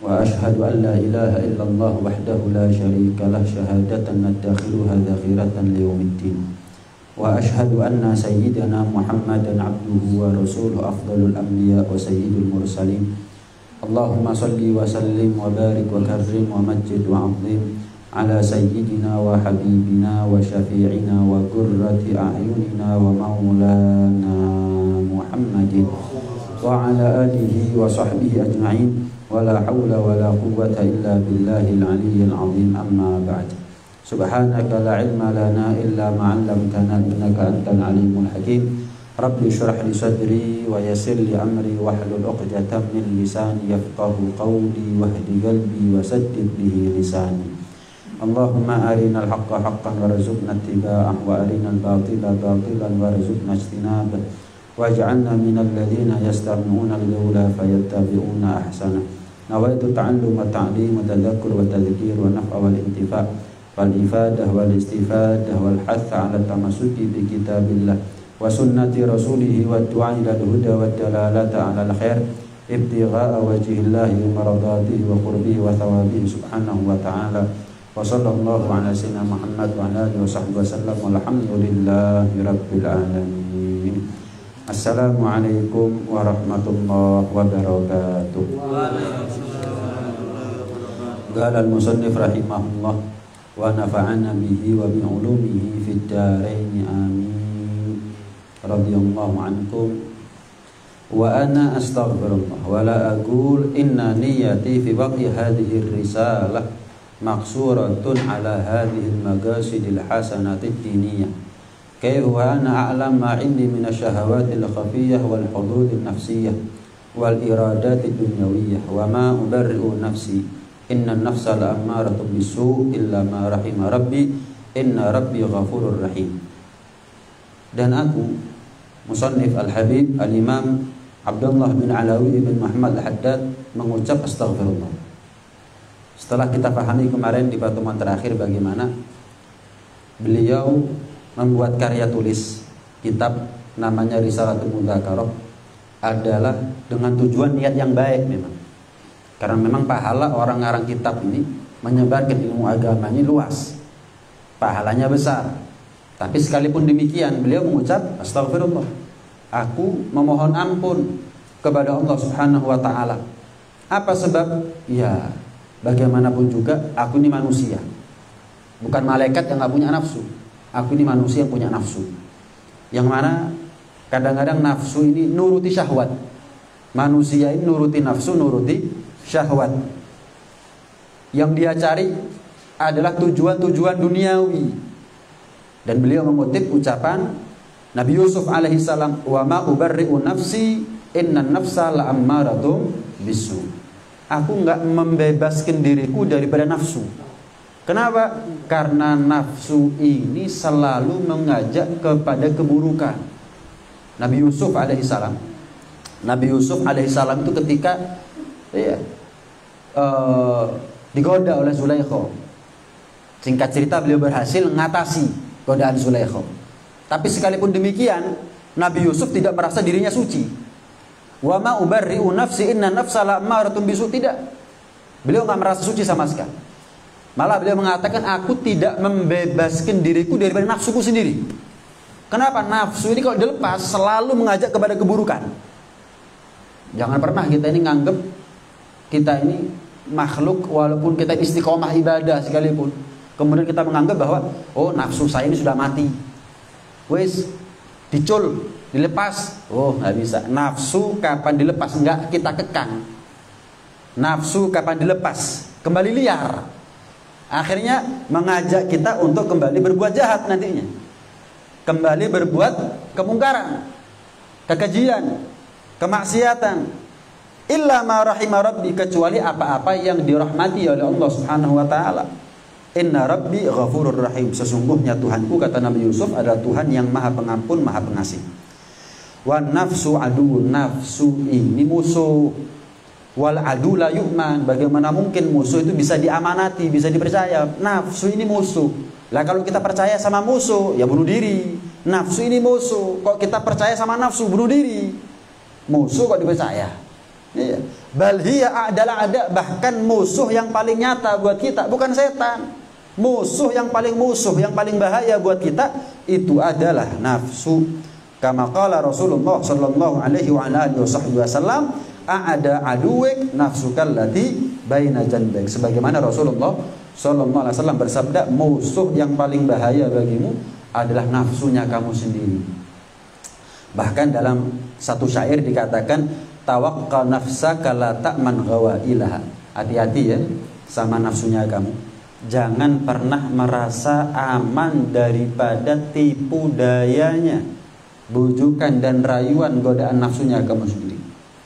وأشهد أن لا إله إلا الله وحده لا شريك له شهادة ندخرها ذخيرة ليوم الدين وأشهد أن سيدنا محمدا عبده ورسوله أفضل الأنبياء وسيد المرسلين اللهم صل وسلم وبارك وكرم ومجد وعظم على سيدنا وحبيبنا وشفيعنا وقرة أعيننا ومولانا محمد وعلى آله وصحبه أجمعين ولا حول ولا قوة إلا بالله العلي العظيم أما بعد سبحانك لا علم لنا إلا ما علمتنا إنك أنت العليم الحكيم رب اشرح لي صدري ويسر لي أمري واحلل عقدة من لساني يفقه قولي واهد قلبي وسدد به لساني اللهم أرنا الحق حقا وارزقنا اتباعه وأرنا الباطل باطلا وارزقنا اجتنابه واجعلنا من الذين يستمعون القول فيتبعون أحسنه نويت تعلم التعليم والتذكر والتذكير والنفع والانتفاع والإفادة والاستفادة والحث على التمسك بكتاب الله وسنة رسوله والدعاء إلى الهدى والدلالة على الخير ابتغاء وجه الله ومرضاته وقربه وثوابه سبحانه وتعالى وصلى الله على سيدنا محمد وعلى آله وصحبه وسلم والحمد لله رب العالمين. Assalamualaikum warahmatullahi wabarakatuh. Qala al-musannif rahimahullah wa nafa'ana bihi wa bi ulumihi fid dharain amin. Radhiyallahu ankum wa ana astaghfirullah wa la aqul inna niyyati fi baqi hadhihi ar-risalah maqsuratun ala hadhihi al-maqasid al-hasanati ad-diniyah كيف وأنا أعلم ما عندي من الشهوات الخفية والحظوظ النفسية والإرادات الدنيوية وما أبرئ نفسي إن النفس لأمارة بالسوء إلا ما رحم ربي إن ربي غفور رحيم. Dan aku Musannif Al-Habib Al-Imam Abdullah bin Alawi bin Muhammad Al-Haddad mengucap astaghfirullah. Setelah kita pahami kemarin di pertemuan terakhir bagaimana beliau membuat karya tulis kitab namanya Risalatul Mudzakarah adalah dengan tujuan niat yang baik memang. Karena memang pahala orang ngarang kitab ini menyebarkan ilmu agama ini luas. Pahalanya besar. Tapi sekalipun demikian beliau mengucap astagfirullah. Aku memohon ampun kepada Allah Subhanahu wa taala. Apa sebab? Ya, bagaimanapun juga aku ini manusia. Bukan malaikat yang enggak punya nafsu. Aku ini manusia yang punya nafsu, yang mana kadang-kadang nafsu ini nuruti syahwat. Manusia ini nuruti nafsu, nuruti syahwat. Yang dia cari adalah tujuan-tujuan duniawi. Dan beliau mengutip ucapan Nabi Yusuf alaihissalam, wa ma ubarri'u nafsi innan nafsa la'ammaratum bisu. Aku enggak membebaskan diriku daripada nafsu. Kenapa? Karena nafsu ini selalu mengajak kepada keburukan. Nabi Yusuf alaihissalam itu ketika digoda oleh Zulaikha. Singkat cerita beliau berhasil mengatasi godaan Zulaikha. Tapi sekalipun demikian, Nabi Yusuf tidak merasa dirinya suci. Wa ma ubarri'u nafsi inna nafsa la'ammaratun bisu. Tidak. Beliau enggak merasa suci sama sekali. Malah beliau mengatakan aku tidak membebaskan diriku daripada nafsuku sendiri. Kenapa? Nafsu ini kalau dilepas selalu mengajak kepada keburukan. Jangan pernah kita ini nganggep kita ini makhluk walaupun kita istiqomah ibadah sekalipun. Kemudian kita menganggap bahwa oh nafsu saya ini sudah mati. Wes dicul, dilepas. Oh nggak bisa. Nafsu kapan dilepas enggak kita kekang. Nafsu kapan dilepas kembali liar. Akhirnya mengajak kita untuk kembali berbuat jahat nantinya. Kembali berbuat kemungkaran, kekejian, kemaksiatan. Illa ma rahima rabbi, kecuali apa-apa yang dirahmati oleh Allah Subhanahu wa taala. Inna rabbi ghafurur rahim. Sesungguhnya Tuhanku, kata Nabi Yusuf, adalah Tuhan yang Maha Pengampun, Maha Pengasih. Wan nafsu adu, nafsu ini musuh. Wal adu la yu'man, bagaimana mungkin musuh itu bisa diamanati, bisa dipercaya? Nafsu ini musuh. Lah kalau kita percaya sama musuh, ya bunuh diri. Nafsu ini musuh. Kok kita percaya sama nafsu, bunuh diri. Musuh kok dipercaya? Iya. Bal hiya adalah ada, bahkan musuh yang paling nyata buat kita bukan setan. Musuh yang paling bahaya buat kita itu adalah nafsu. Kama qala Rasulullah sallallahu alaihi wa alihi wasallam, a'ada aduwik nafsukal lati baina janbek. Sebagaimana Rasulullah sallallahu alaihi wasallam bersabda, musuh yang paling bahaya bagimu adalah nafsunya kamu sendiri. Bahkan dalam satu syair dikatakan, tawakkal nafsaka la ta'man ghawailaha. Hati-hati ya sama nafsunya kamu. Jangan pernah merasa aman daripada tipu dayanya, bujukan dan rayuan godaan nafsunya kamu sendiri.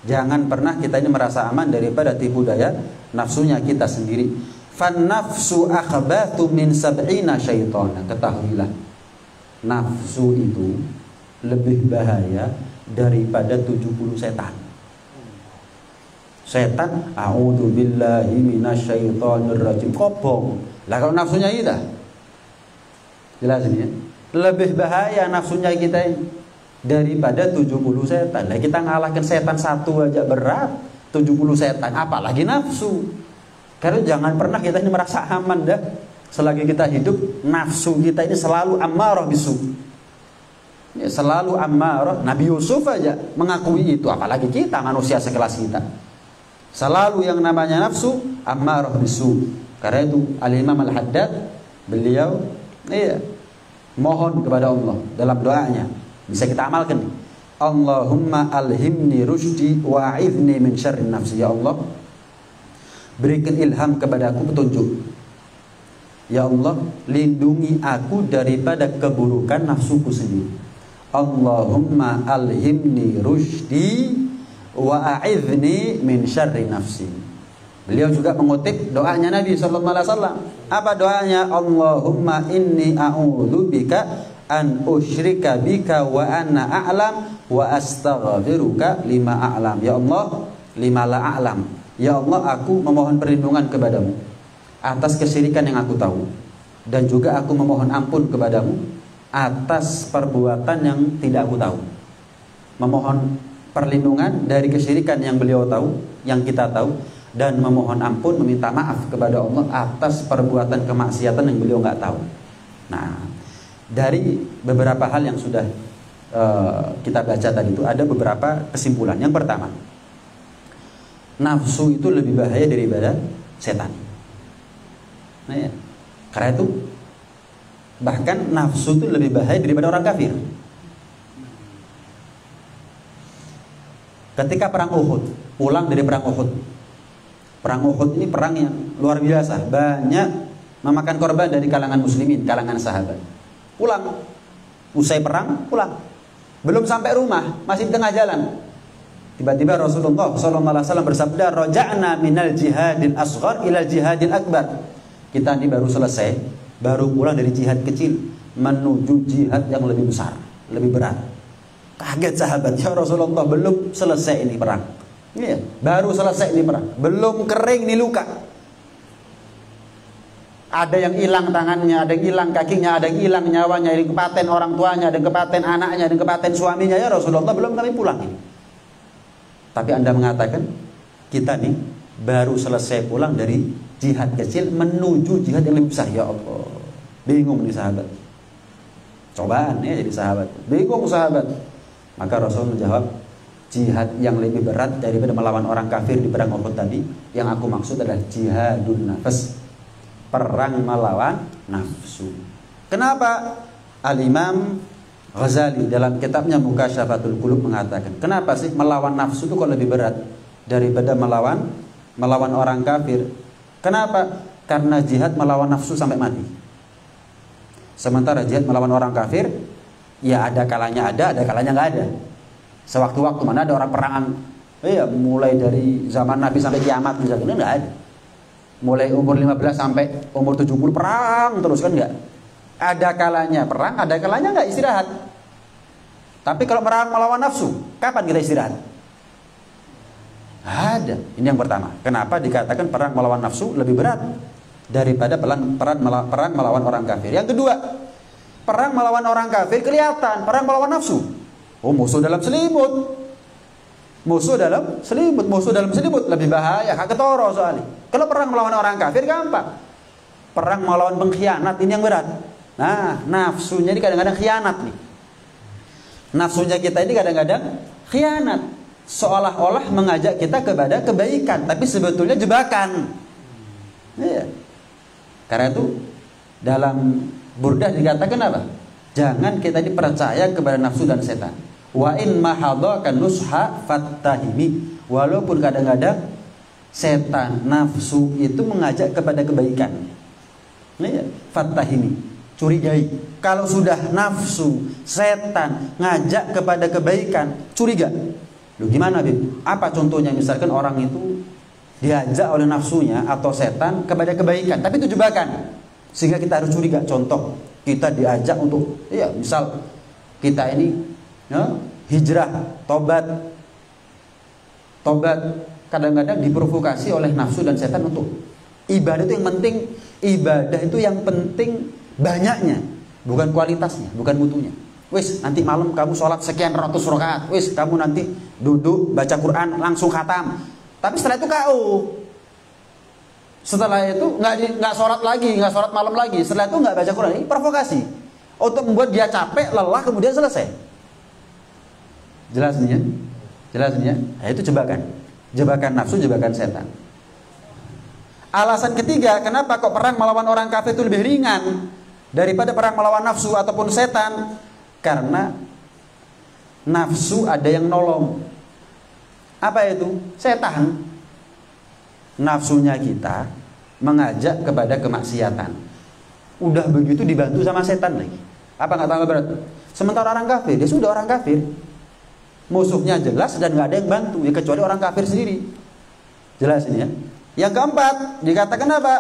Jangan pernah kita ini merasa aman daripada tipu daya nafsunya kita sendiri. Fan nafsu akhbatu min sab'ina syaitana. Ketahuilah, nafsu itu lebih bahaya daripada 70 setan. Setan, a'udzu billahi minasyaitonir rajim, kobong. Lah kalau nafsunya kita, jelas ini ya, lebih bahaya nafsunya kita ini daripada 70 setan. Lah kita ngalahkan setan satu aja berat, 70 setan apalagi nafsu. Karena jangan pernah kita ini merasa aman dah. Selagi kita hidup, nafsu kita ini selalu ammarah bisu. Ya, selalu ammarah. Nabi Yusuf aja mengakui itu, apalagi kita manusia sekelas kita. Selalu yang namanya nafsu ammarah bisu. Karena itu Al-Imam Al-Haddad beliau mohon kepada Allah dalam doanya, bisa kita amalkan nih. Allahumma alhimni rusydi wa'idhni min syarri nafsi. Ya Allah, berikan ilham kepadaku petunjuk. Ya Allah, lindungi aku daripada keburukan nafsuku sendiri. Allahumma alhimni rusydi wa a'idhni min syarri nafsi. Beliau juga mengutip doanya Nabi sallallahu alaihi wasallam. Apa doanya? Allahumma inni a'udzubika an usyrika bika wa anna a'lam wa astaghfiruka lima a'lam. Ya Allah, lima la a'lam. Ya Allah, aku memohon perlindungan kepadamu atas kesyirikan yang aku tahu, dan juga aku memohon ampun kepadamu atas perbuatan yang tidak aku tahu. Memohon perlindungan dari kesyirikan yang beliau tahu, yang kita tahu, dan memohon ampun, meminta maaf kepada Allah atas perbuatan kemaksiatan yang beliau nggak tahu. Nah, dari beberapa hal yang sudah kita baca tadi itu ada beberapa kesimpulan. Yang pertama, nafsu itu lebih bahaya daripada setan. Nah ya, karena itu bahkan nafsu itu lebih bahaya daripada orang kafir. Ketika perang Uhud, pulang dari perang Uhud. Perang Uhud ini perang yang luar biasa, banyak memakan korban dari kalangan muslimin, kalangan sahabat. Pulang, usai perang, pulang. Belum sampai rumah, masih di tengah jalan. Tiba-tiba Rasulullah SAW bersabda, "Raja'na minal jihadil asghar ilal jihadil akbar." Kita ini baru selesai, baru pulang dari jihad kecil menuju jihad yang lebih besar, lebih berat. Kaget sahabat, ya Rasulullah, belum selesai ini perang. Iya, baru selesai ini perang, belum kering nih luka. Ada yang hilang tangannya, ada yang hilang kakinya, ada yang hilang nyawanya, ada yang kepaten orang tuanya, ada yang kepaten anaknya, ada yang kepaten suaminya. Ya Rasulullah, belum kami pulang ini. Tapi Anda mengatakan kita nih baru selesai pulang dari jihad kecil menuju jihad yang lebih besar. Ya Allah, bingung nih sahabat. Cobaan ya jadi sahabat, bingung sahabat. Maka Rasul menjawab, jihad yang lebih berat daripada melawan orang kafir di perang Uhud tadi, yang aku maksud adalah jihadun nafs, perang melawan nafsu. Kenapa? Al-Imam Ghazali dalam kitabnya Mukasyafatul Qulub mengatakan, kenapa sih melawan nafsu itu kok lebih berat daripada melawan orang kafir? Kenapa? Karena jihad melawan nafsu sampai mati. Sementara jihad melawan orang kafir, ya ada kalanya ada kalanya nggak ada. Sewaktu-waktu mana ada orang perangan, ya mulai dari zaman Nabi sampai kiamat misalnya, nggak ada. Mulai umur 15 sampai umur 70 perang terus, kan nggak? Ada kalanya perang, ada kalanya nggak istirahat. Tapi kalau perang melawan nafsu, kapan kita istirahat? Ada. Ini yang pertama. Kenapa dikatakan perang melawan nafsu lebih berat daripada perang melawan orang kafir? Yang kedua, perang melawan orang kafir kelihatan, perang melawan nafsu, oh musuh dalam selimut. Musuh dalam selimut lebih bahaya, hak ketoro soalnya. Kalau perang melawan orang kafir gampang. Perang melawan pengkhianat ini yang berat. Nah, nafsunya ini kadang-kadang khianat nih. Nafsunya kita ini kadang-kadang khianat. Seolah-olah mengajak kita kepada kebaikan, tapi sebetulnya jebakan. Iya. Karena itu dalam Burdah dikatakan apa? Jangan kita dipercaya kepada nafsu dan setan. Wa in mahadaka nusha fattahimi. Walaupun kadang-kadang setan, nafsu itu mengajak kepada kebaikan. Iya, fattahimi. Curigai. Kalau sudah nafsu, setan ngajak kepada kebaikan, curiga. Loh gimana, Bib? Apa contohnya? Misalkan orang itu diajak oleh nafsunya atau setan kepada kebaikan, tapi itu jebakan. Sehingga kita harus curiga. Contoh, kita diajak untuk, ya misal kita ini hijrah, tobat. Kadang-kadang diprovokasi oleh nafsu dan setan untuk ibadah itu yang penting. Ibadah itu yang penting banyaknya, bukan kualitasnya, bukan mutunya. Wis, nanti malam kamu sholat sekian ratus rakaat. Wis, kamu nanti duduk baca Quran langsung khatam. Tapi setelah itu KO. Setelah itu nggak sholat lagi, nggak sholat malam lagi. Setelah itu nggak baca Quran. Ini provokasi untuk membuat dia capek, lelah, kemudian selesai. Jelas nih ya? Jelas nih ya? Nah, itu jebakan nafsu, jebakan setan. Alasan ketiga, kenapa kok perang melawan orang kafir itu lebih ringan daripada perang melawan nafsu ataupun setan? Karena nafsu ada yang nolong. Apa itu? Setan. Nafsunya kita mengajak kepada kemaksiatan. Udah begitu dibantu sama setan lagi. Apa nggak tambah berat? Sementara orang kafir, dia sudah orang kafir. Musuhnya jelas dan nggak ada yang bantu, ya kecuali orang kafir sendiri. Jelas ini ya. Yang keempat, dikatakan apa?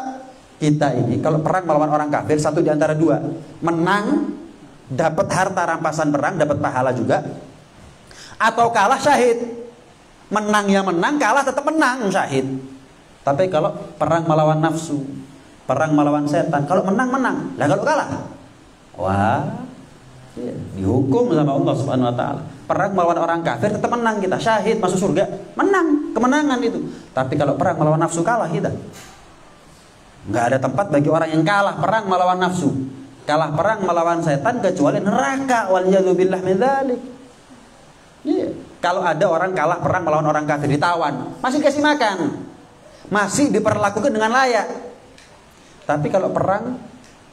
Kita ini kalau perang melawan orang kafir, satu di antara dua. Menang, dapat harta rampasan perang, dapat pahala juga. Atau kalah, syahid. Menang ya menang, kalah tetap menang, syahid. Tapi kalau perang melawan nafsu, perang melawan setan, kalau menang, menang. Lah kalau kalah, wah, dihukum sama Allah Subhanahu wa taala. Perang melawan orang kafir tetap menang kita, syahid, masuk surga, menang, kemenangan itu. Tapi kalau perang melawan nafsu, kalah kita. Nggak ada tempat bagi orang yang kalah perang melawan nafsu, kalah perang melawan setan, kecuali neraka. Waliyadzubillah min dzalik. Iya. Kalau ada orang kalah perang melawan orang kafir, ditawan, masih kasih makan, masih diperlakukan dengan layak. Tapi kalau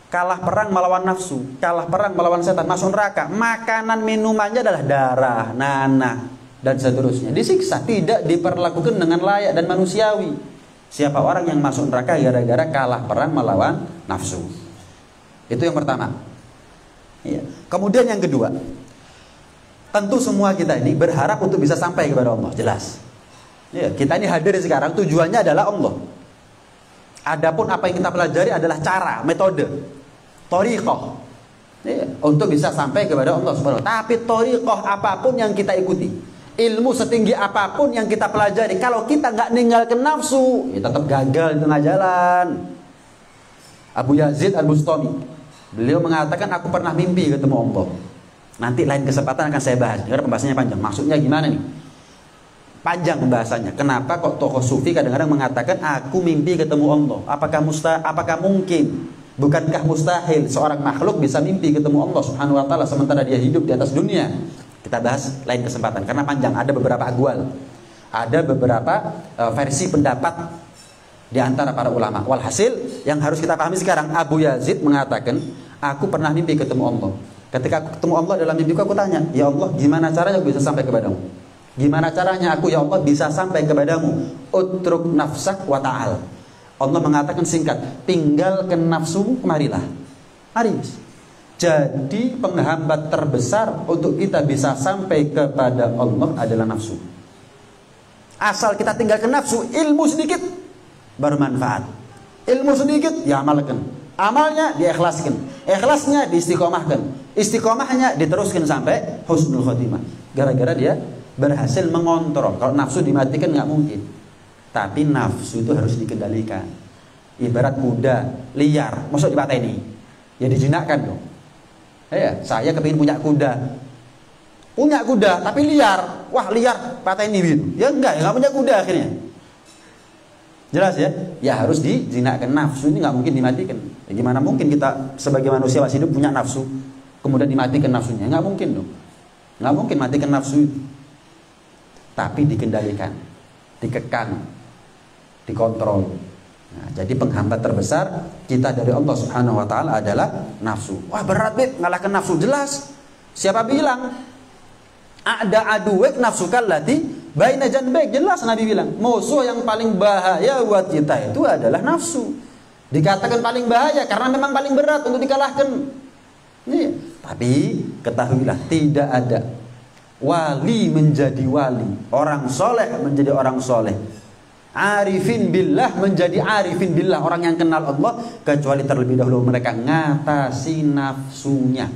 kalah perang melawan nafsu, kalah perang melawan setan, masuk neraka. Makanan minumannya adalah darah, nanah, dan seterusnya. Disiksa, tidak diperlakukan dengan layak dan manusiawi. Siapa orang yang masuk neraka gara-gara kalah perang melawan nafsu? Itu yang pertama. Iya. Kemudian yang kedua, tentu semua kita ini berharap untuk bisa sampai kepada Allah, jelas. Iya, kita ini hadir sekarang tujuannya adalah Allah. Adapun apa yang kita pelajari adalah cara, metode, thoriqah, iya, untuk bisa sampai kepada Allah Subhanahu wa taala. Tapi thoriqah apapun yang kita ikuti, ilmu setinggi apapun yang kita pelajari, kalau kita nggak ninggalkan nafsu, ya tetap gagal di tengah jalan. Abu Yazid Al-Bustami, beliau mengatakan, aku pernah mimpi ketemu Allah. Nanti lain kesempatan akan saya bahas, karena pembahasannya panjang. Maksudnya gimana nih? Panjang pembahasannya. Kenapa kok tokoh sufi kadang-kadang mengatakan aku mimpi ketemu Allah? Apakah mungkin? Bukankah mustahil seorang makhluk bisa mimpi ketemu Allah Subhanahu wa taala sementara dia hidup di atas dunia? Kita bahas lain kesempatan karena panjang, ada beberapa aqwal. Ada beberapa versi pendapat di antara para ulama. Walhasil yang harus kita pahami sekarang, Abu Yazid mengatakan, aku pernah mimpi ketemu Allah. Ketika aku ketemu Allah dalam mimpiku, aku tanya, ya Allah, gimana caranya aku bisa sampai kepadamu? Gimana caranya aku, ya Allah, bisa sampai kepadamu? Utruk nafsak wa ta'al. Allah mengatakan singkat, tinggalkan nafsumu, kemarilah. Mari. Jadi penghambat terbesar untuk kita bisa sampai kepada Allah adalah nafsu. Asal kita tinggalkan nafsu, ilmu sedikit baru manfaat. Ilmu sedikit ya amalkan. Amalnya diikhlaskan. Ikhlasnya diistiqomahkan. Istiqomahnya diteruskan sampai husnul khotimah. Gara-gara dia berhasil mengontrol. Kalau nafsu dimatikan nggak mungkin. Tapi nafsu itu harus dikendalikan. Ibarat kuda liar, masuk dipateni, ya dijinakkan dong. Ya, saya kepingin punya kuda tapi liar. wah liar, patahin ini gitu. Ya enggak, ya nggak punya kuda akhirnya. Jelas ya? Ya harus dijinakkan. Nafsu ini nggak mungkin dimatikan. Ya, gimana mungkin kita sebagai manusia masih hidup punya nafsu, kemudian dimatikan nafsunya? Nggak mungkin dong. Nggak mungkin matikan nafsu itu. Tapi dikendalikan, dikekang, dikontrol. Nah, jadi penghambat terbesar kita dari Allah Subhanahu wa taala adalah nafsu. Wah, berat, Beb, ngalahkan nafsu. Jelas. Siapa bilang? Ada aduwek nafsu kallati baina janbek. Jelas Nabi bilang, musuh yang paling bahaya buat kita itu adalah nafsu. Dikatakan paling bahaya karena memang paling berat untuk dikalahkan. Iya. Tapi ketahuilah, tidak ada wali menjadi wali, orang soleh menjadi orang soleh, arifin billah menjadi arifin billah, orang yang kenal Allah, kecuali terlebih dahulu mereka ngatasi nafsunya.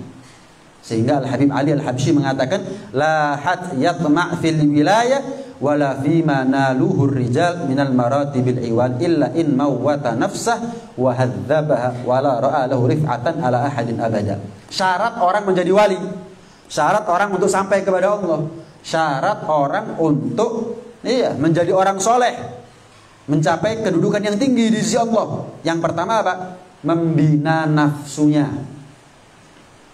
Sehingga Al-Habib Ali Al-Habsyi mengatakan, la hat yatma' fil wilayah wala fima naluhur rijal minal maratibil iwan illa in mawwata nafsah wa hadzabaha wala ra'a lahu rif'atan ala ahadin abada. Syarat orang menjadi wali, syarat orang untuk sampai kepada Allah, syarat orang untuk menjadi orang soleh, mencapai kedudukan yang tinggi di sisi Allah. Yang pertama apa? Membina nafsunya,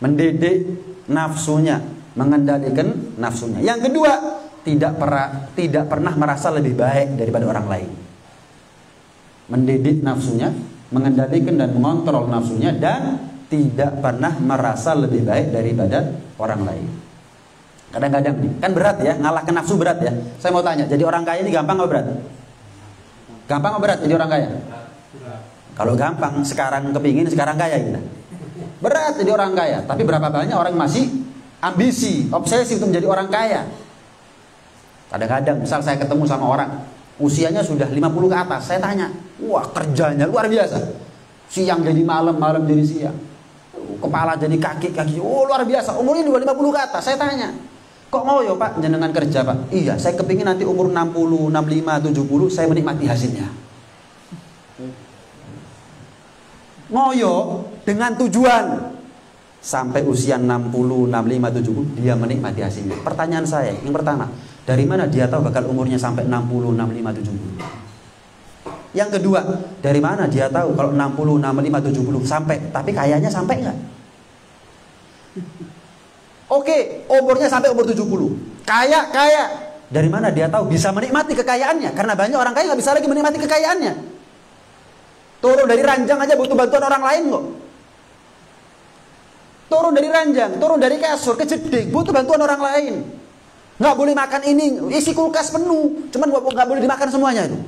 mendidik nafsunya, mengendalikan nafsunya. Yang kedua, tidak pernah merasa lebih baik daripada orang lain. Mendidik nafsunya, mengendalikan dan mengontrol nafsunya, dan tidak pernah merasa lebih baik daripada orang lain. Kadang-kadang nih, kan berat ya, ngalahkan nafsu berat ya. Saya mau tanya, jadi orang kaya ini gampang atau berat? Gampang atau berat jadi orang kaya? Kalau gampang, sekarang kepingin, sekarang kaya gitu. Berat jadi orang kaya. Tapi berapa banyak orang masih ambisi, obsesi untuk menjadi orang kaya. Kadang-kadang misal saya ketemu sama orang usianya sudah 50 ke atas, saya tanya, wah kerjanya luar biasa, siang jadi malam, malam jadi siang, kepala jadi kaki, oh luar biasa, umurnya 50 ke atas. Saya tanya, kok mau ya Pak jenengan kerja Pak? Iya, saya kepingin nanti umur 60, 65, 70 saya menikmati hasilnya. Ngoyo dengan tujuan sampai usia 60, 65, 70 dia menikmati hasilnya. Pertanyaan saya yang pertama, dari mana dia tahu bakal umurnya sampai 60, 65, 70? Yang kedua, dari mana dia tahu kalau 60, 65, 70 sampai, tapi kayaknya sampai enggak? Oke, umurnya sampai umur 70. Kaya. Dari mana dia tahu bisa menikmati kekayaannya? Karena banyak orang kaya nggak bisa lagi menikmati kekayaannya. Turun dari ranjang aja butuh bantuan orang lain kok. Turun dari ranjang, turun dari kasur ke jeding butuh bantuan orang lain. Nggak boleh makan ini, isi kulkas penuh, cuman nggak boleh dimakan semuanya itu.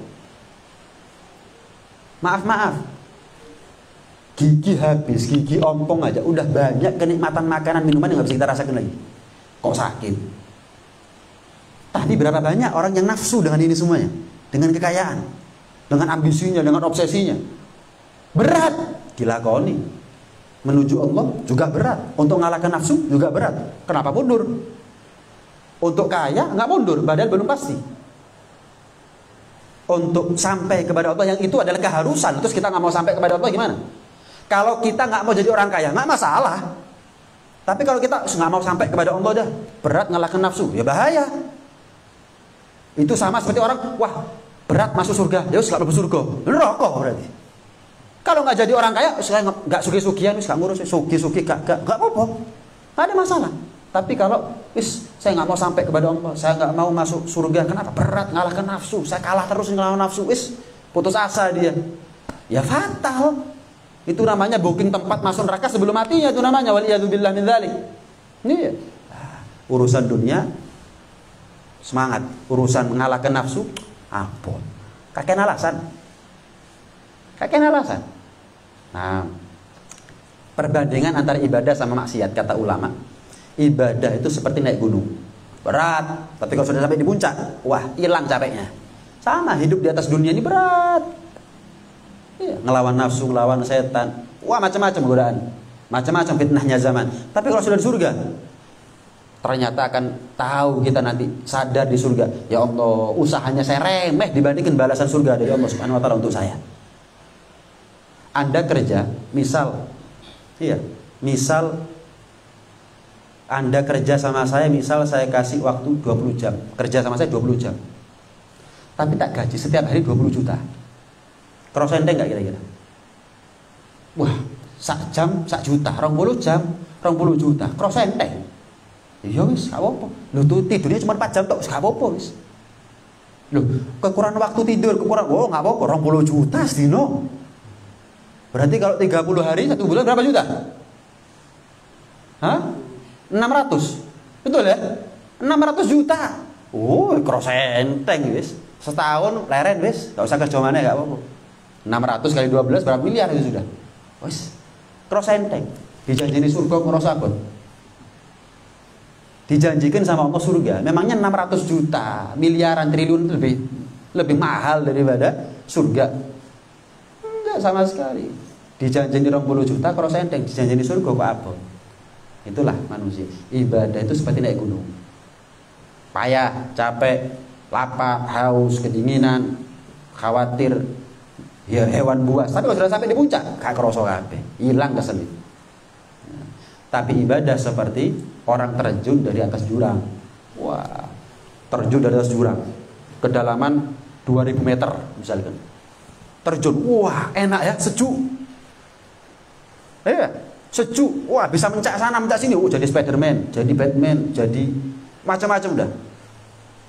Maaf, gigi habis, gigi ompong aja, udah banyak kenikmatan makanan minuman yang nggak bisa kita rasakan lagi. Kok sakit? Tapi berapa banyak orang yang nafsu dengan ini semuanya, dengan kekayaan, dengan ambisinya, dengan obsesinya. Berat, dilakoni. Menuju Allah juga berat. Untuk mengalahkan nafsu juga berat. Kenapa mundur? Untuk kaya nggak mundur, badan belum pasti. Untuk sampai kepada Allah yang itu adalah keharusan. Terus kita nggak mau sampai kepada Allah gimana? Kalau kita nggak mau jadi orang kaya nggak masalah. Tapi kalau kita nggak mau sampai kepada Allah dah, berat ngalahkan nafsu, ya bahaya. Itu sama seperti orang, wah berat masuk surga, ya nggak masuk surga, neraka berarti. Kalau nggak jadi orang kaya, saya nggak sugi-sugian, nggak ngurus sugi-sugi, nggak apa-apa, nggak ada masalah. Tapi kalau saya nggak mau sampai kepada Allah, saya nggak mau masuk surga, kenapa? Berat ngalahkan nafsu, saya kalah terus ngelawan nafsu, putus asa dia, ya fatal. Itu namanya booking tempat masuk neraka sebelum matinya, itu namanya waliyadzubillah min dzalik. Ini ya. Urusan dunia semangat, urusan mengalahkan nafsu ampun, kakek alasan. Nah, perbandingan antara ibadah sama maksiat, kata ulama, ibadah itu seperti naik gunung, berat, tapi kalau sudah sampai di puncak, wah hilang capeknya. Sama hidup di atas dunia ini berat. Iya, ngelawan nafsu, ngelawan setan, wah macam-macam godaan, macam-macam fitnahnya zaman. Tapi kalau sudah di surga, ternyata akan tahu kita nanti sadar di surga, ya Allah, usahanya saya remeh dibandingkan balasan surga dari Allah Subhanahu wa taala untuk saya. Anda kerja, misal Anda kerja sama saya, misal saya kasih waktu 20 jam. Kerja sama saya 20 jam. Tapi tak gaji setiap hari 20 juta. Cross enteng nggak kira-kira? Wah, sak jam, sak juta. 20 jam, 20 juta. Cross enteng. Iya wis, gak apa-apa. Loh tuh tidurnya cuma 4 jam tok, gak apa-apa wis. Loh, kekurangan waktu tidur, oh gak apa-apa, 20 juta sedino. Berarti kalau 30 hari, 1 bulan berapa juta? Hah? 600. Betul ya? 600 juta. Oh, cross enteng wis. Setahun leren wis, gak usah kerja mana gak apa-apa. 600 kali 12 berapa miliar itu sudah. Wis. Cross enteng. Dijanjini surga ngerasa abot. Dijanjikan sama Allah surga. Memangnya 600 juta, miliaran, triliun itu lebih mahal daripada surga? Enggak sama sekali. Dijanjini 20 juta cross enteng, dijanjini surga kok abot. Itulah manusia. Ibadah itu seperti naik gunung. Payah, capek, lapar, haus, kedinginan, khawatir, ya hewan buas. Tapi kalau sudah sampai di puncak, gak kerasa kabeh, hilang kesenit. Tapi ibadah seperti orang terjun dari atas jurang. Wah, terjun dari atas jurang, kedalaman 2000 meter misalkan. Terjun, wah enak ya, sejuk. Sejuk, wah bisa mencak sana, mencak sini. Oh, jadi Spiderman, jadi Batman, jadi macam-macam udah.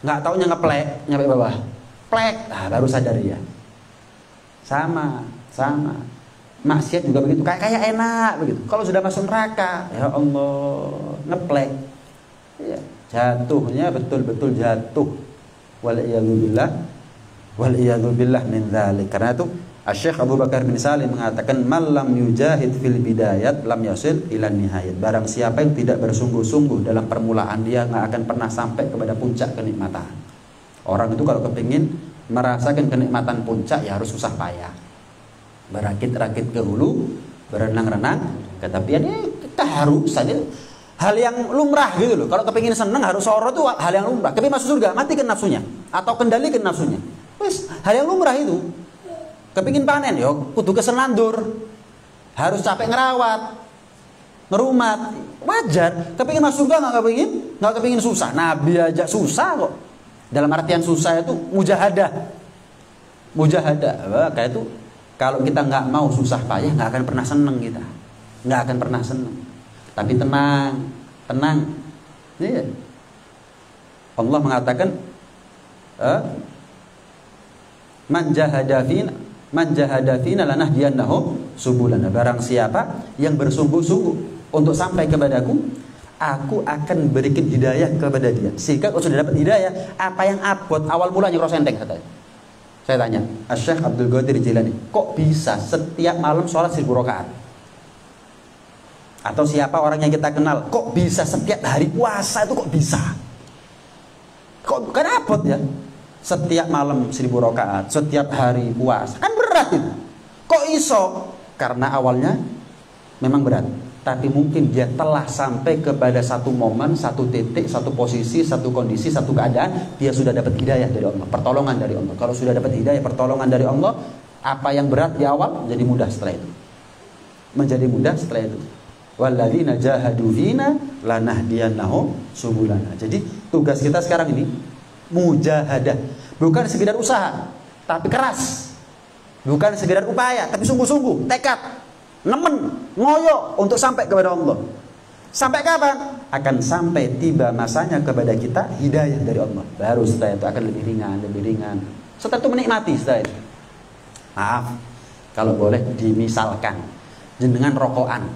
Nggak taunya ngeplek, nyampe bawah. Plek, baru sadar ya. Sama. Maksiat juga begitu, kayak enak begitu. Kalau sudah masuk neraka, ya Allah, ngeplek. Ya, jatuhnya betul-betul jatuh. Wal iyadu billah min dzalik. Karena itu Asy-Syaikh Abu Bakar bin Salim mengatakan malam yujahid fil bidayat lam yasil ila nihayat. Barang siapa yang tidak bersungguh-sungguh dalam permulaan, dia nggak akan pernah sampai kepada puncak kenikmatan. Orang itu kalau kepingin merasakan kenikmatan puncak ya harus susah payah. Berakit-rakit ke hulu, berenang-renang ke tepian. Kita harus saja hal yang lumrah gitu loh. Kalau kepingin seneng harus soro itu hal yang lumrah. Kepingin masuk surga, matikan nafsunya atau kendalikan nafsunya. Wis, hal yang lumrah itu. Kepingin panen yo, kudu kesenandur. Harus capek ngerawat, ngerumat. Wajar. Kepingin masuk surga nggak kepingin susah. Nabi aja susah kok. Dalam artian susah itu mujahadah. Kayak itu kalau kita nggak mau susah payah nggak akan pernah seneng kita. Nggak akan pernah seneng. Tapi tenang. Iya. Allah mengatakan man jahada fina lanahdiyannahum subulana. Barang siapa yang bersungguh-sungguh untuk sampai kepadaku, aku akan berikan hidayah kepada dia. Sehingga kalau sudah dapat hidayah, apa yang abot awal mulanya cross enteng katanya. Saya tanya, Asy-Syaikh Abdul Qadir Jilani, kok bisa setiap malam sholat 1000 rakaat? Atau siapa orang yang kita kenal, kok bisa setiap hari puasa itu kok bisa? Kok kan abot ya? Setiap malam 1000 rakaat, setiap hari puasa. Kan berat itu. Kok iso? Karena awalnya memang berat. Tapi mungkin dia telah sampai kepada satu momen, satu titik, satu posisi, satu kondisi, satu keadaan, dia sudah dapat hidayah dari Allah, pertolongan dari Allah. Kalau sudah dapat hidayah, pertolongan dari Allah, apa yang berat di awal menjadi mudah setelah itu. Menjadi mudah setelah itu. Walladzina jahadu fina lanahdiyannahum subulana. Jadi tugas kita sekarang ini mujahadah, bukan sekedar usaha, tapi keras. Bukan sekedar upaya, tapi sungguh-sungguh, tekad. Nemen, ngoyo untuk sampai kepada Allah. Sampai kapan? Akan sampai tiba masanya kepada kita hidayah dari Allah. Baru setelah itu akan lebih ringan. Setelah itu menikmati setelah itu. Maaf, kalau boleh dimisalkan, jenengan rokokan,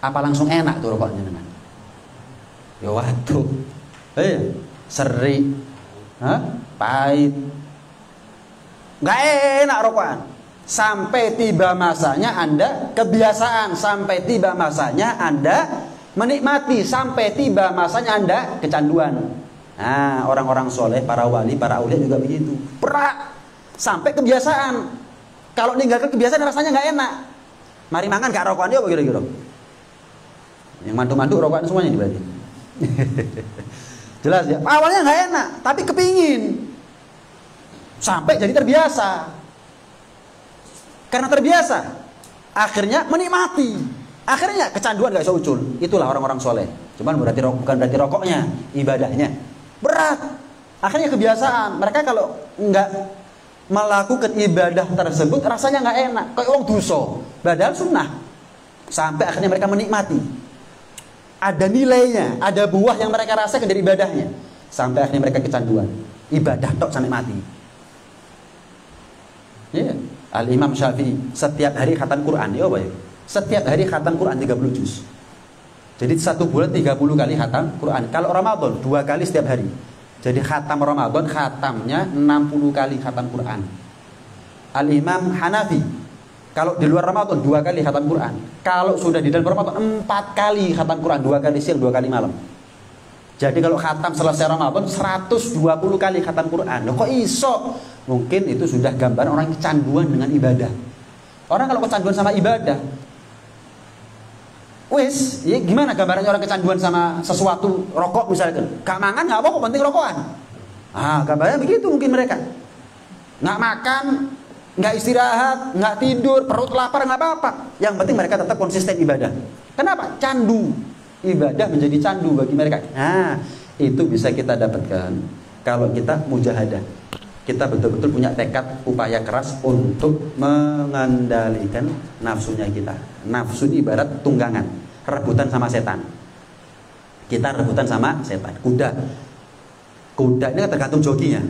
apa langsung enak tuh rokok jenengan? Ya waduh, seri, pahit, nggak enak rokokan. Sampai tiba masanya Anda kebiasaan, sampai tiba masanya Anda menikmati, sampai tiba masanya Anda kecanduan. Nah, orang-orang soleh, para wali, para aulia juga begitu. Perak sampai kebiasaan. Kalau ninggalkan kebiasaan rasanya nggak enak. Mari mangan gak rokokan dia apa kira-kira? Yang mantu-mantu rokokan semuanya nih berarti. Jelas ya. Awalnya nggak enak, tapi kepingin. Sampai jadi terbiasa. Karena terbiasa, akhirnya menikmati. Akhirnya kecanduan gak bisa ucul. Itulah orang-orang soleh. Cuman bukan berarti rokoknya, ibadahnya berat. Akhirnya kebiasaan. Mereka kalau nggak melakukan ibadah tersebut rasanya nggak enak, kayak orang dosa. Padahal sunnah. Sampai akhirnya mereka menikmati. Ada nilainya, ada buah yang mereka rasakan dari ibadahnya. Sampai akhirnya mereka kecanduan. Ibadah tok sampai mati. Ya, Al-Imam Syafi'i setiap hari khatam Quran, ya Pak. Setiap hari khatam Quran 30 juz. Jadi 1 bulan 30 kali khatam Quran. Kalau Ramadan 2 kali setiap hari. Jadi khatam Ramadan khatamnya 60 kali khatam Quran. Al-Imam Hanafi kalau di luar Ramadan 2 kali khatam Quran. Kalau sudah di dalam Ramadan 4 kali khatam Quran, 2 kali siang 2 kali malam. Jadi kalau khatam selesai Ramadan 120 kali khatam Quran. Loh kok iso? Mungkin itu sudah gambaran orang kecanduan dengan ibadah. Orang kalau kecanduan sama ibadah, wis, ya gimana gambarannya orang kecanduan sama sesuatu, rokok misalkan. Gak mangan gak apa-apa, penting rokokan. Gambarnya begitu mungkin mereka. Gak makan, gak istirahat, gak tidur, perut lapar gak apa-apa. Yang penting mereka tetap konsisten ibadah. Kenapa? Candu. Ibadah menjadi candu bagi mereka. Nah, itu bisa kita dapatkan kalau kita mujahadah. Kita betul-betul punya tekad, upaya keras untuk mengendalikan nafsunya kita. Nafsu ibarat tunggangan, rebutan sama setan. Kita rebutan sama setan. Kuda ini tergantung jokinya.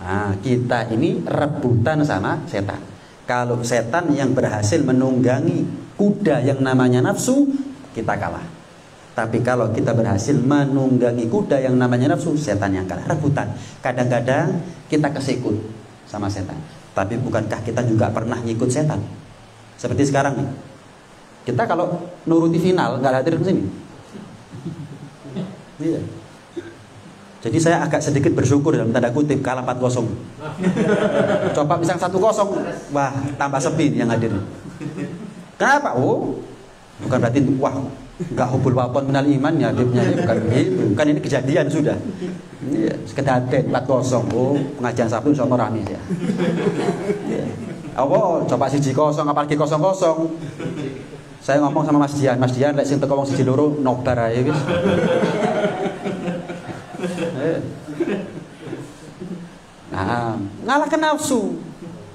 Nah, kita ini rebutan sama setan. Kalau setan yang berhasil menunggangi kuda yang namanya nafsu, kita kalah. Tapi kalau kita berhasil menunggangi kuda yang namanya nafsu, setan yang kalah. Rebutan. Kadang-kadang kita kesikut sama setan. Tapi bukankah kita juga pernah ngikut setan? Seperti sekarang nih. Kita kalau nuruti final nggak hadir ke sini. Iya. Jadi saya agak sedikit bersyukur dalam tanda kutip kalah 4-0. Coba misal 1-0, wah tambah sepi yang hadir. Kenapa? Bukan berarti wah nggak hubul wapon minal iman ya, bukan begitu. Kan ini kejadian sudah. Iya, sekedar 4-0. Pengajian Sabtu insyaallah rame ya. Iya. Coba 1-0 apalagi 0-0. Saya ngomong sama Mas Dian lek sing teko wong 1-2 nobar ae wis. Nah, ngalahkan nafsu.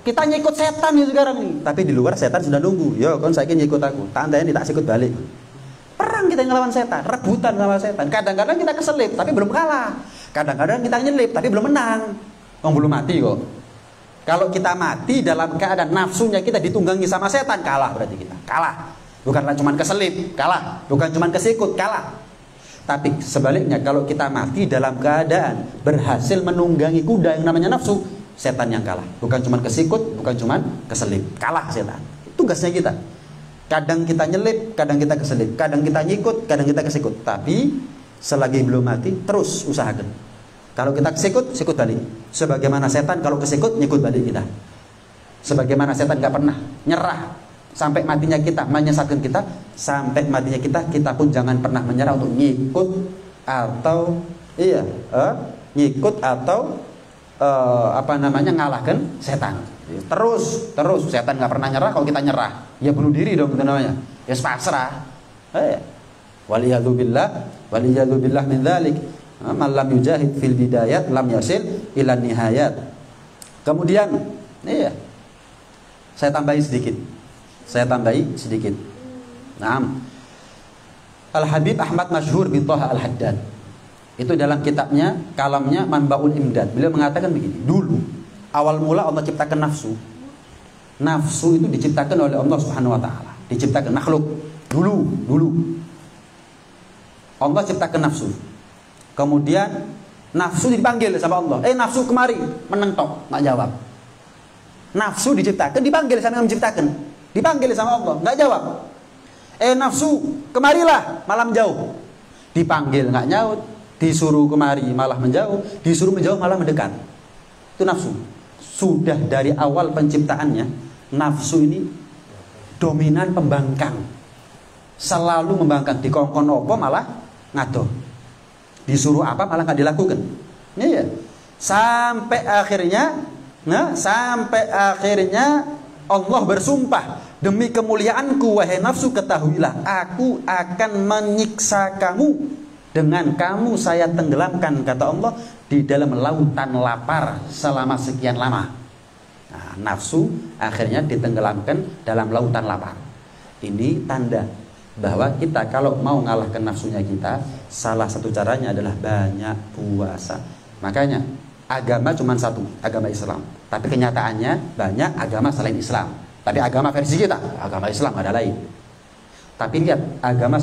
Kita nyikut setan nih sekarang nih. Tapi di luar setan sudah nunggu. Yo, kon saiki nyikut aku. Tandanya tak sikut balik. Perang kita ngelawan setan, rebutan sama setan. Kadang-kadang kita keselip, tapi belum kalah. Kadang-kadang kita nyelip, tapi belum menang. Belum mati kok. Kalau kita mati dalam keadaan nafsunya kita ditunggangi sama setan, kalah berarti kita. Kalah. Bukanlah cuma keselip, kalah. Bukan cuma kesikut, kalah. Tapi sebaliknya kalau kita mati dalam keadaan berhasil menunggangi kuda yang namanya nafsu, setan yang kalah. Bukan cuma kesikut, bukan cuma keselip. Kalah setan. Tugasnya kita. Kadang kita nyelip, kadang kita keselip, kadang kita nyikut, kadang kita kesikut. Tapi selagi belum mati, terus usahakan. Kalau kita kesikut, sikut balik. Sebagaimana setan kalau kesikut, nyikut balik kita. Sebagaimana setan gak pernah nyerah sampai matinya kita, menyesatkan kita, sampai matinya kita pun jangan pernah menyerah untuk nyikut atau ngalahkan setan. Terus setan nggak pernah nyerah. Kalau kita nyerah, ya bunuh diri dong itu namanya. Ya pasrah. Waliyadzubillah min dzalik. Man lam yujahid fil bidayat lam yasil ila nihayat. Kemudian, saya tambahi sedikit. Naam. Al-Habib Ahmad Masyhur bin Thaha Al-Haddad. Itu dalam kitabnya, kalamnya Manbaul Imdad. Beliau mengatakan begini, dulu awal mula Allah ciptakan nafsu. Nafsu itu diciptakan oleh Allah Subhanahu wa taala. Diciptakan makhluk dulu. Allah ciptakan nafsu. Kemudian nafsu dipanggil sama Allah. Nafsu kemari, menentok, enggak jawab. Nafsu diciptakan, dipanggil sama yang menciptakan. Dipanggil sama Allah, enggak jawab. Nafsu, kemarilah, malam jauh. Dipanggil enggak nyaut, disuruh kemari malah menjauh, disuruh menjauh malah mendekat. Itu nafsu. Sudah dari awal penciptaannya, nafsu ini dominan pembangkang. Selalu membangkang. Dikongkon apa malah ngadoh. Disuruh apa malah nggak dilakukan. Iya. Sampai akhirnya Allah bersumpah, demi kemuliaanku wahai nafsu ketahuilah, aku akan menyiksa kamu dengan kamu saya tenggelamkan, kata Allah, di dalam lautan lapar selama sekian lama. Nah, nafsu akhirnya ditenggelamkan dalam lautan lapar. Ini tanda bahwa kita kalau mau ngalahkan nafsunya kita, salah satu caranya adalah banyak puasa. Makanya agama cuma satu, agama Islam. Tapi kenyataannya banyak agama selain Islam. Tapi agama versi kita, agama Islam ada lain. Tapi lihat,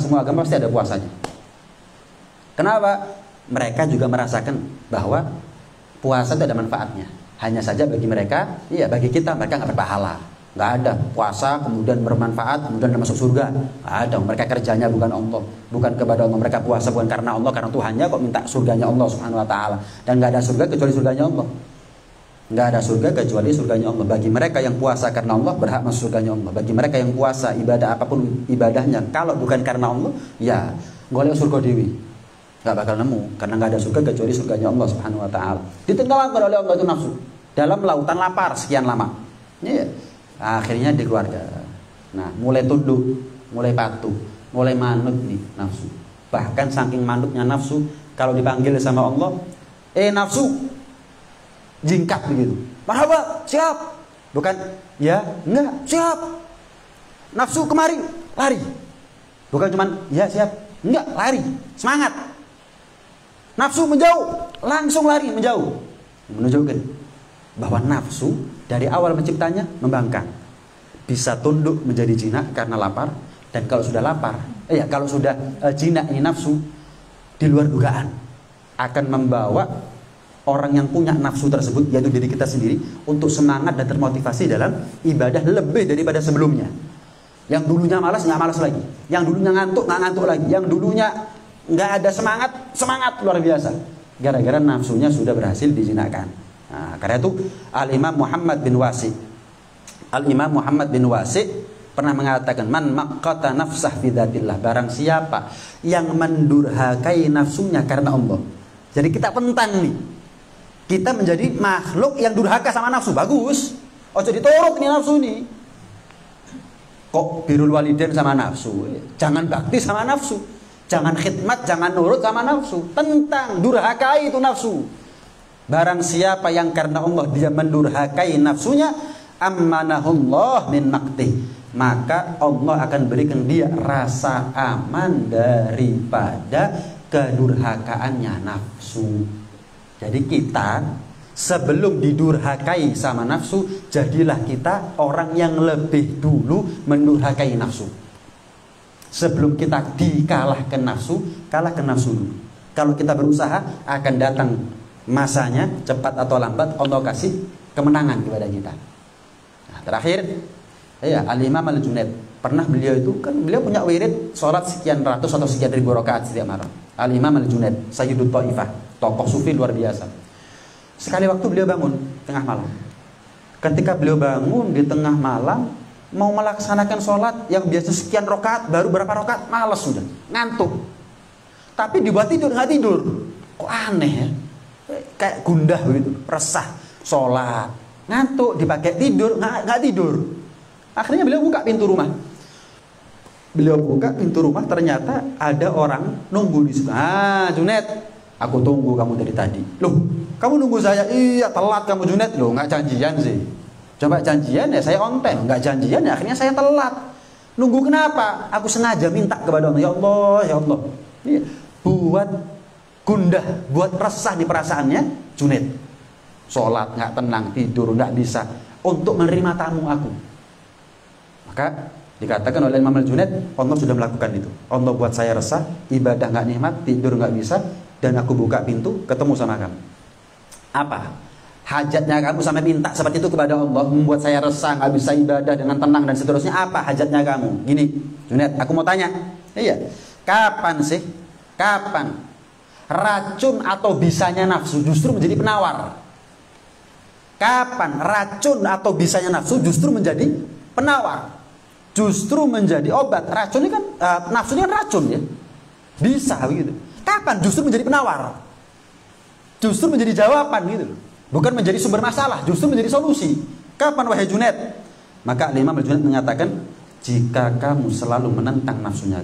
semua agama pasti ada puasanya. Kenapa? Mereka juga merasakan bahwa puasa itu ada manfaatnya. Hanya saja bagi mereka, bagi kita mereka nggak berpahala. Nggak ada puasa kemudian bermanfaat kemudian masuk surga. Nggak ada. Mereka kerjanya bukan Allah, bukan kepada Allah. Mereka puasa bukan karena Allah, karena Tuhannya kok minta surganya Allah Subhanahu Wa Taala. Dan nggak ada surga kecuali surganya Allah. Nggak ada surga kecuali surganya Allah. Bagi mereka yang puasa karena Allah berhak masuk surganya Allah. Bagi mereka yang puasa ibadah apapun ibadahnya, kalau bukan karena Allah, ya golek surga dewi. Nggak bakal nemu, karena nggak ada surga kecuali surganya Allah Subhanahu Wa Taala. Ditenggelamkan oleh Allah itu nafsu dalam lautan lapar sekian lama. Akhirnya dikeluarkan. Nah, mulai tunduk, mulai patuh, mulai manut nih nafsu. Bahkan saking manutnya nafsu, kalau dipanggil sama Allah, nafsu, jingkat begitu. Marhaba, siap. Bukan, ya, enggak, siap. Nafsu kemari, lari. Bukan cuman, ya siap, enggak, lari, semangat. Nafsu menjauh, langsung lari menjauh. Menunjukkan bahwa nafsu dari awal menciptanya membangkang. Bisa tunduk menjadi jinak karena lapar. Dan kalau sudah lapar, kalau sudah jinak ini nafsu, di luar dugaan akan membawa orang yang punya nafsu tersebut, yaitu diri kita sendiri, untuk semangat dan termotivasi dalam ibadah lebih daripada sebelumnya. Yang dulunya malas, nggak malas lagi. Yang dulunya ngantuk, nggak ngantuk lagi. Yang dulunya nggak ada semangat luar biasa. Gara-gara nafsunya sudah berhasil dijinakkan. Nah, karena itu Al-Imam Muhammad bin Wasi pernah mengatakan, man maqqata nafsah fi dzatillah, barang siapa yang mendurhakai nafsunya karena Allah. Jadi kita pentang nih, kita menjadi makhluk yang durhaka sama nafsu. Bagus, ojo diturut nih nafsu nih. Kok birrul walidain sama nafsu, jangan bakti sama nafsu, jangan khidmat, jangan nurut sama nafsu. Tentang, durhakai itu nafsu. Barang siapa yang karena Allah dia mendurhakai nafsunya, ammanahullah min maqtih, maka Allah akan berikan dia rasa aman daripada kedurhakaannya nafsu. Jadi kita sebelum didurhakai sama nafsu, jadilah kita orang yang lebih dulu mendurhakai nafsu. Sebelum kita dikalahkan nafsu, kalahkan nafsu dulu. Kalau kita berusaha, akan datang masanya, cepat atau lambat Allah kasih kemenangan kepada kita. Nah, terakhir, Al-Imam Al-Junaid pernah, beliau punya wirid sholat sekian ratus atau sekian ribu rakaat setiap malam. Al-Imam Al-Junaid, Sayyidut Taifah, tokoh sufi luar biasa. Sekali waktu beliau bangun tengah malam. Ketika beliau bangun di tengah malam, mau melaksanakan sholat yang biasa sekian rakaat, baru berapa rakaat, malas sudah, ngantuk. Tapi dibuat tidur, nggak tidur. Kok aneh ya? Kayak gundah begitu, resah, sholat, ngantuk, dipakai tidur, nggak tidur. Akhirnya beliau buka pintu rumah. Ternyata ada orang nunggu di situ. Junaid, aku tunggu kamu dari tadi. Loh, kamu nunggu saya? Iya, telat kamu Junaid. Loh, nggak janjian sih. Coba janjian ya saya on time. Nggak janjian ya akhirnya saya telat. Nunggu kenapa? Aku sengaja minta kepada Allah, ya Allah. Iya, buat gundah, buat resah di perasaannya Junaid. Sholat nggak tenang, tidur nggak bisa, untuk menerima tamu aku. Maka dikatakan oleh Imam Al-Junaid, Allah sudah melakukan itu. Allah buat saya resah, ibadah nggak nikmat, tidur nggak bisa, dan aku buka pintu ketemu sama kamu. Apa hajatnya kamu sampai minta seperti itu kepada Allah, membuat saya resah, nggak bisa ibadah dengan tenang dan seterusnya? Apa hajatnya kamu? Gini, Junaid, aku mau tanya, kapan racun atau bisanya nafsu justru menjadi penawar? Kapan racun atau bisanya nafsu justru menjadi penawar? Justru menjadi obat. Racun ini kan, nafsu ini kan racun ya, bisa begitu. Kapan justru menjadi penawar? Justru menjadi jawaban gitu loh. Bukan menjadi sumber masalah, justru menjadi solusi. Kapan wahai Junaid? Maka Imam Al-Junaid mengatakan, jika kamu selalu menentang nafsunya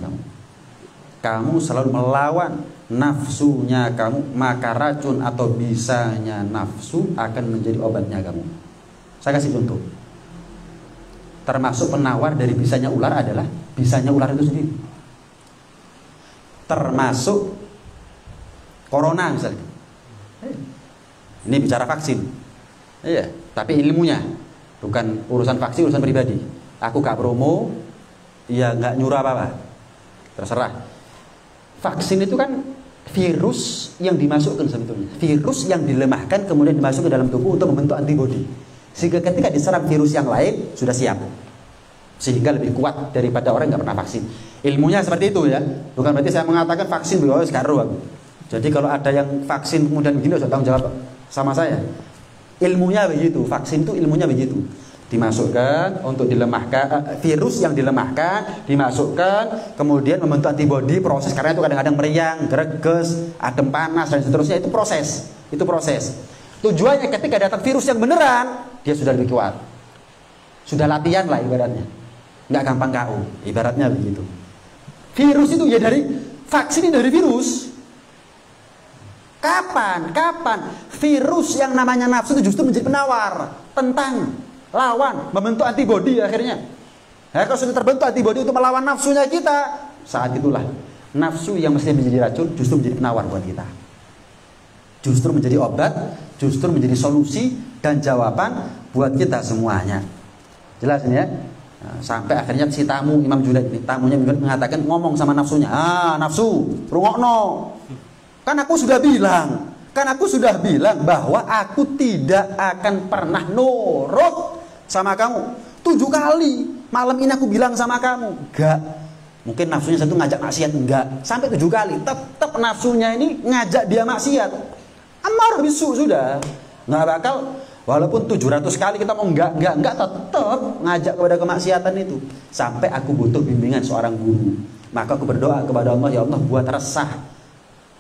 kamu selalu melawan nafsunya kamu, maka racun atau bisanya nafsu akan menjadi obatnya kamu. Saya kasih contoh. Termasuk penawar dari bisanya ular adalah bisanya ular itu sendiri. Termasuk corona misalnya. Ini bicara vaksin. Iya, tapi ilmunya bukan urusan vaksin, urusan pribadi. Aku gak promo, ya gak nyuruh apa-apa. Terserah. Vaksin itu kan virus yang dimasukkan sebetulnya. Virus yang dilemahkan kemudian dimasukkan ke dalam tubuh untuk membentuk antibodi. Sehingga ketika diserang virus yang lain sudah siap. Sehingga lebih kuat daripada orang yang gak pernah vaksin. Ilmunya seperti itu ya. Bukan berarti saya mengatakan vaksin beliau sekarang. Jadi kalau ada yang vaksin kemudian begini, harus tanggung jawab sama saya. Ilmunya begitu, vaksin itu ilmunya begitu. Dimasukkan untuk dilemahkan, virus yang dilemahkan dimasukkan, kemudian membentuk antibodi, proses, karena itu kadang-kadang meriang, greges, adem panas dan seterusnya, itu proses. Tujuannya ketika datang virus yang beneran, dia sudah lebih kuat, sudah latihan lah ibaratnya, nggak gampang KO, ibaratnya begitu. Virus itu ya dari vaksin, ini dari virus. Kapan virus yang namanya nafsu itu justru menjadi penawar, tentang, lawan, membentuk antibodi akhirnya. Nah, kalau sudah terbentuk antibodi untuk melawan nafsunya kita, saat itulah nafsu yang mestinya menjadi racun justru menjadi penawar buat kita. Justru menjadi obat, justru menjadi solusi dan jawaban buat kita semuanya. Jelas ini ya? Nah, sampai akhirnya si tamu Imam Junaid ini, tamunya Imam Junaid mengatakan, ngomong sama nafsunya, nafsu, rungokno. Kan aku sudah bilang bahwa aku tidak akan pernah nurut sama kamu. 7 kali malam ini aku bilang sama kamu, enggak. Mungkin nafsunya satu ngajak maksiat, enggak. Sampai 7 kali, tetap nafsunya ini ngajak dia maksiat. Amar bisu sudah. Nggak bakal, walaupun 700 kali kita mau enggak, tetap ngajak kepada kemaksiatan itu. Sampai aku butuh bimbingan seorang guru. Maka aku berdoa kepada Allah, ya Allah buat resah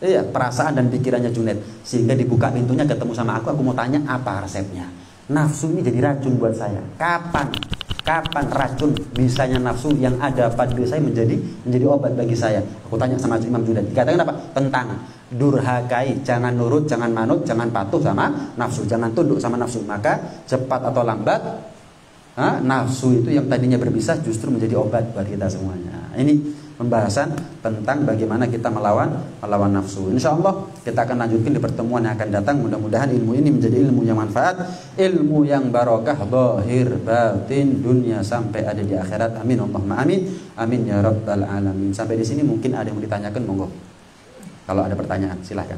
perasaan dan pikirannya Junaid, sehingga dibuka pintunya ketemu sama aku mau tanya apa resepnya. Nafsu ini jadi racun buat saya. Kapan racun bisanya nafsu yang ada pada diri saya menjadi obat bagi saya? Aku tanya sama Imam Junaid. Dikatakan apa? Tentang durhakai, jangan nurut, jangan manut, jangan patuh sama nafsu, jangan tunduk sama nafsu. Maka cepat atau lambat nafsu itu yang tadinya berbisa justru menjadi obat buat kita semuanya. Ini pembahasan tentang bagaimana kita melawan nafsu. Insya Allah kita akan lanjutkan di pertemuan yang akan datang. Mudah-mudahan ilmu ini menjadi ilmu yang manfaat, ilmu yang barokah, zahir, batin, dunia sampai ada di akhirat. Amin Allahumma amin. Amin ya rabbal alamin. Sampai di sini mungkin ada yang mau ditanyakan, monggo. Kalau ada pertanyaan silahkan.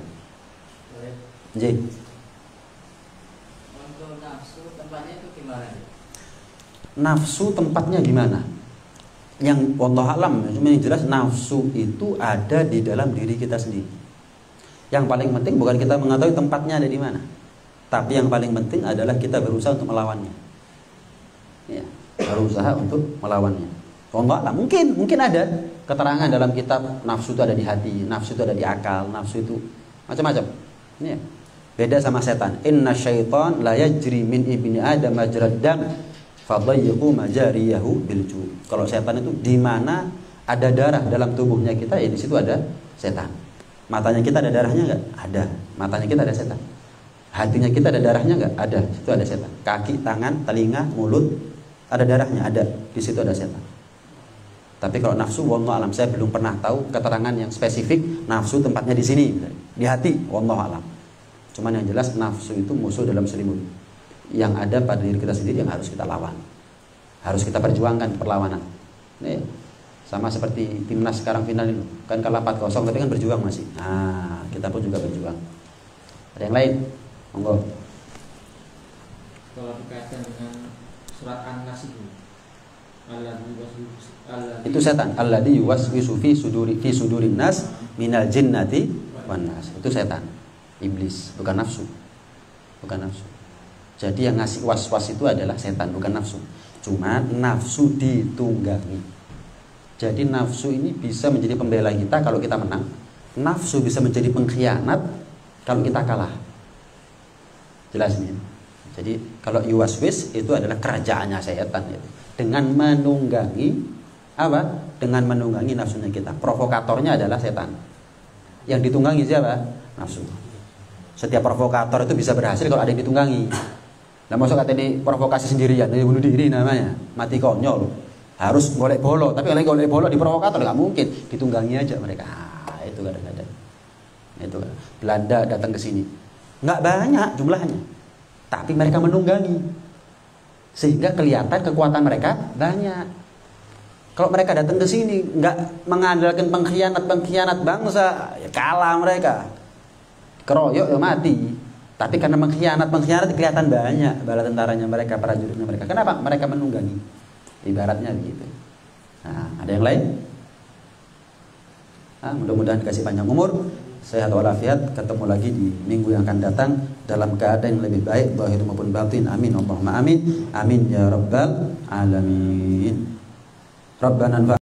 J. Untuk nafsu tempatnya itu gimana? Nafsu tempatnya gimana? Yang wallahu alam, cuma yang jelas nafsu itu ada di dalam diri kita sendiri. Yang paling penting bukan kita mengetahui tempatnya ada di mana, tapi yang paling penting adalah kita berusaha untuk melawannya. Ya, berusaha untuk melawannya. Wallahu alam, mungkin ada keterangan dalam kitab nafsu itu ada di hati, nafsu itu ada di akal, nafsu itu macam-macam. Ya. Beda sama setan. Inna syaitan la yajri min ibni adam majrad dam fadayyiqu majariyahu bilju. Kalau setan itu di mana ada darah dalam tubuhnya kita, ya di situ ada setan. Matanya kita ada darahnya enggak? Ada. Matanya kita ada setan. Hatinya kita ada darahnya enggak? Ada. Di situ ada setan. Kaki, tangan, telinga, mulut ada darahnya, ada. Di situ ada setan. Tapi kalau nafsu, wallahu alam, saya belum pernah tahu keterangan yang spesifik nafsu tempatnya di sini, di hati, wallahu alam. Cuman yang jelas nafsu itu musuh dalam selimut yang ada pada diri kita sendiri, yang harus kita lawan, harus kita perjuangkan perlawanan. Nih, sama seperti timnas sekarang final ini, kan kalah 4-0 tapi kan berjuang masih. Nah, kita pun juga berjuang. Ada yang lain? Monggo. Kalau dikaitkan dengan surat An-Nas itu setan. Alladzi yuwaswisu fi sudurin nas minal jinnati wan nas. Itu setan, iblis, bukan nafsu. Bukan nafsu. Jadi yang ngasih was-was itu adalah setan, bukan nafsu. Cuma nafsu ditunggangi. Jadi nafsu ini bisa menjadi pembela kita kalau kita menang. Nafsu bisa menjadi pengkhianat kalau kita kalah. Jelas ini. Jadi kalau yuwaswis itu adalah kerajaannya setan itu. Dengan menunggangi apa? Dengan menunggangi nafsunya kita. Provokatornya adalah setan. Yang ditunggangi siapa? Nafsu. Setiap provokator itu bisa berhasil kalau ada yang ditunggangi. Nah, masuk kata ini provokasi sendirian, ini bunuh diri namanya, mati konyol. Harus golek bolo, tapi kalau golek bolo di provokator nggak mungkin, ditunggangi aja mereka. Itu kadang-kadang. Itu Belanda datang ke sini, nggak banyak jumlahnya, tapi mereka menunggangi, sehingga kelihatan kekuatan mereka banyak. Kalau mereka datang ke sini nggak mengandalkan pengkhianat bangsa, ya kalah mereka. Keroyok ya mati. Tapi karena pengkhianat kelihatan banyak bala tentaranya mereka, prajuritnya mereka. Kenapa? Mereka menunggangi. Ibaratnya begitu. Nah, ada yang lain? Nah, mudah-mudahan dikasih panjang umur, sehat walafiat, ketemu lagi di minggu yang akan datang dalam keadaan yang lebih baik zahir maupun batin. Amin Allahumma amin. Amin ya rabbal alamin. Rabbana